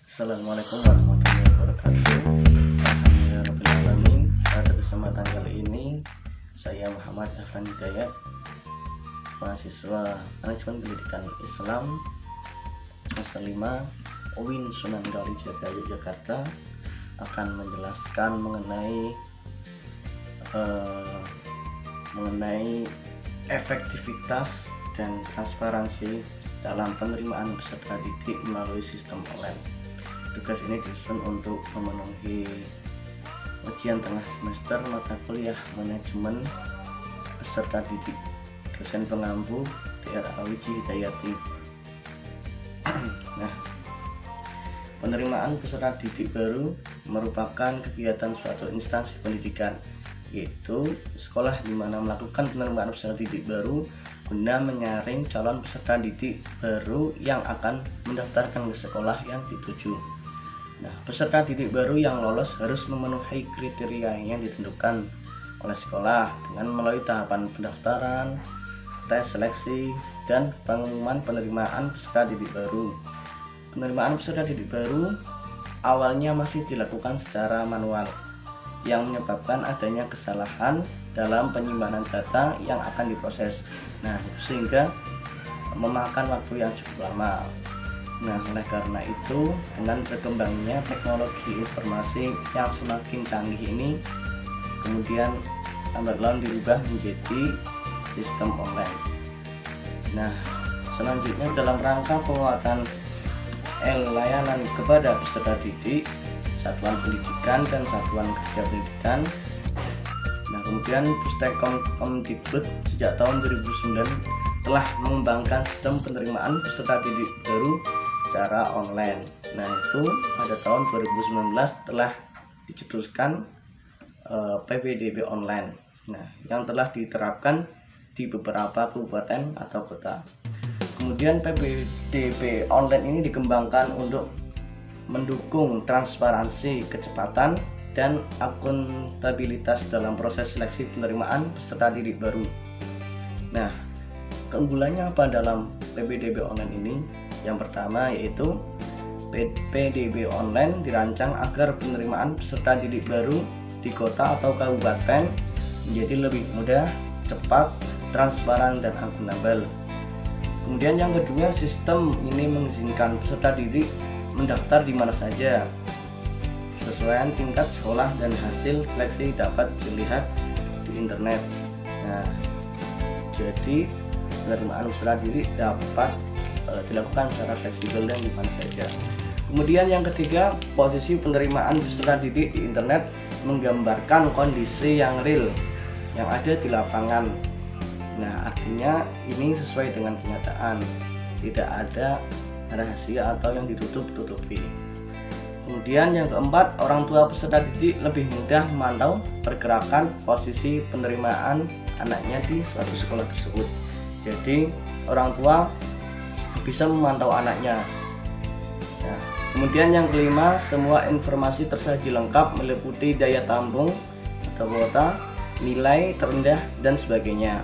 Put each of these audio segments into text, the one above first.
Assalamualaikum warahmatullahi wabarakatuh. Alhamdulillahirrahmanirrahim. Pada kesempatan kali ini saya Muhammad Afan Hidayat, mahasiswa Manajemen Pendidikan Islam semester 5 UIN Sunan Kalijaga Yogyakarta, akan menjelaskan mengenai efektivitas dan transparansi dalam penerimaan peserta didik melalui sistem online. Tugas ini disusun untuk memenuhi ujian tengah semester mata kuliah manajemen peserta didik, dosen pengampu Dr. Wiji Hidayati. Nah, penerimaan peserta didik baru merupakan kegiatan suatu instansi pendidikan, yaitu sekolah di mana melakukan penerimaan peserta didik baru guna menyaring calon peserta didik baru yang akan mendaftarkan ke sekolah yang dituju. Nah, peserta didik baru yang lolos harus memenuhi kriteria yang ditentukan oleh sekolah dengan melalui tahapan pendaftaran, tes seleksi, dan pengumuman penerimaan peserta didik baru. Penerimaan peserta didik baru awalnya masih dilakukan secara manual, yang menyebabkan adanya kesalahan dalam penyimpanan data yang akan diproses. Nah, sehingga memakan waktu yang cukup lama. Nah, oleh karena itu, dengan berkembangnya teknologi informasi yang semakin canggih ini, kemudian lambat laun dirubah menjadi sistem online. Nah, selanjutnya dalam rangka penguatan layanan kepada peserta didik, satuan pendidikan dan satuan kerja pendidikan. Nah, kemudian Pustekon Kemdikbud sejak tahun 2009 telah mengembangkan sistem penerimaan peserta didik baru secara online. Nah, itu pada tahun 2019 telah dicetuskan PPDB online. Nah, yang telah diterapkan di beberapa kabupaten atau kota. Kemudian PPDB online ini dikembangkan untuk mendukung transparansi, kecepatan, dan akuntabilitas dalam proses seleksi penerimaan peserta didik baru. Nah, keunggulannya apa dalam PPDB online ini? Yang pertama yaitu PPDB online dirancang agar penerimaan peserta didik baru di kota atau kabupaten menjadi lebih mudah, cepat, transparan, dan akuntabel. Kemudian yang kedua, sistem ini mengizinkan peserta didik mendaftar di mana saja. Sesuaian tingkat sekolah dan hasil seleksi dapat dilihat di internet. Nah, jadi penerimaan peserta didik dapat dilakukan secara fleksibel dan di mana saja. Kemudian yang ketiga, posisi penerimaan peserta didik di internet menggambarkan kondisi yang real yang ada di lapangan. Nah, artinya ini sesuai dengan kenyataan, tidak ada rahasia atau yang ditutup-tutupi. Kemudian yang keempat, orang tua peserta didik lebih mudah memantau pergerakan posisi penerimaan anaknya di suatu sekolah tersebut. Jadi orang tua bisa memantau anaknya. Nah, kemudian yang kelima, semua informasi tersaji lengkap meliputi daya tampung atau kuota, nilai terendah, dan sebagainya.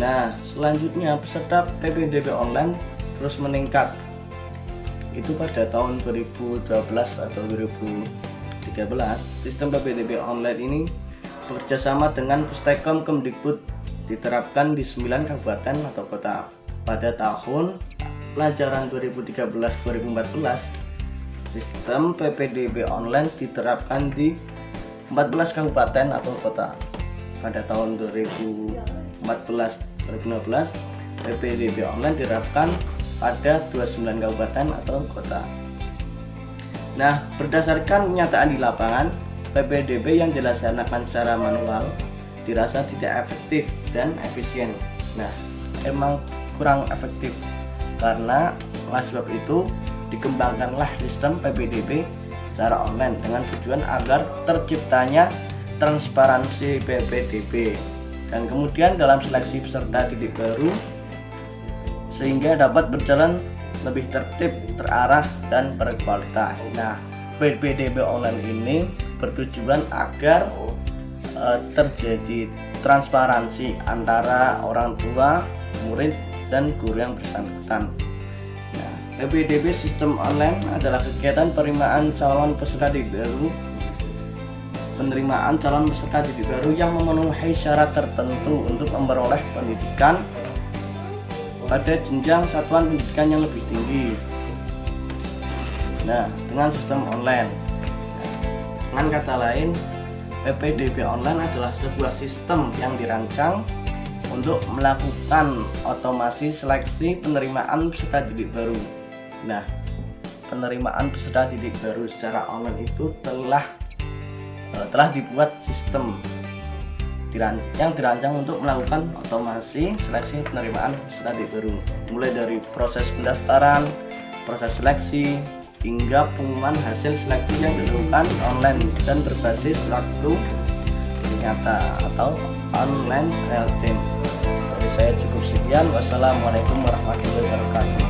Nah, selanjutnya peserta PPDB online terus meningkat. Itu pada tahun 2012 atau 2013, sistem PPDB online ini bekerjasama dengan Pustekon Kemdikbud diterapkan di 9 kabupaten atau kota. Pada tahun pelajaran 2013-2014, sistem PPDB online diterapkan di 14 kabupaten atau kota. Pada tahun 2014-2015, PPDB online diterapkan pada 29 kabupaten atau kota. Nah, berdasarkan kenyataan di lapangan, PPDB yang dilaksanakan secara manual dirasa tidak efektif dan efisien. Nah, emang kurang efektif. Karena oleh sebab itu dikembangkanlah sistem PPDB secara online dengan tujuan agar terciptanya transparansi PPDB, dan kemudian dalam seleksi peserta didik baru sehingga dapat berjalan lebih tertib, terarah, dan berkualitas. Nah, PPDB online ini bertujuan agar terjadi transparansi antara orang tua, murid, dan guru yang bersangkutan. Nah, PPDB sistem online adalah kegiatan penerimaan calon peserta didik baru yang memenuhi syarat tertentu untuk memperoleh pendidikan pada jenjang satuan pendidikan yang lebih tinggi. Nah, dengan sistem online, dengan kata lain, PPDB online adalah sebuah sistem yang dirancang untuk melakukan otomasi seleksi penerimaan peserta didik baru. Nah, penerimaan peserta didik baru secara online itu telah dibuat sistem yang dirancang untuk melakukan otomasi seleksi penerimaan peserta didik baru, mulai dari proses pendaftaran, proses seleksi, hingga pengumuman hasil seleksi yang dilakukan online dan berbasis waktu nyata atau online real time. Dari saya cukup sekian. Wassalamualaikum warahmatullahi wabarakatuh.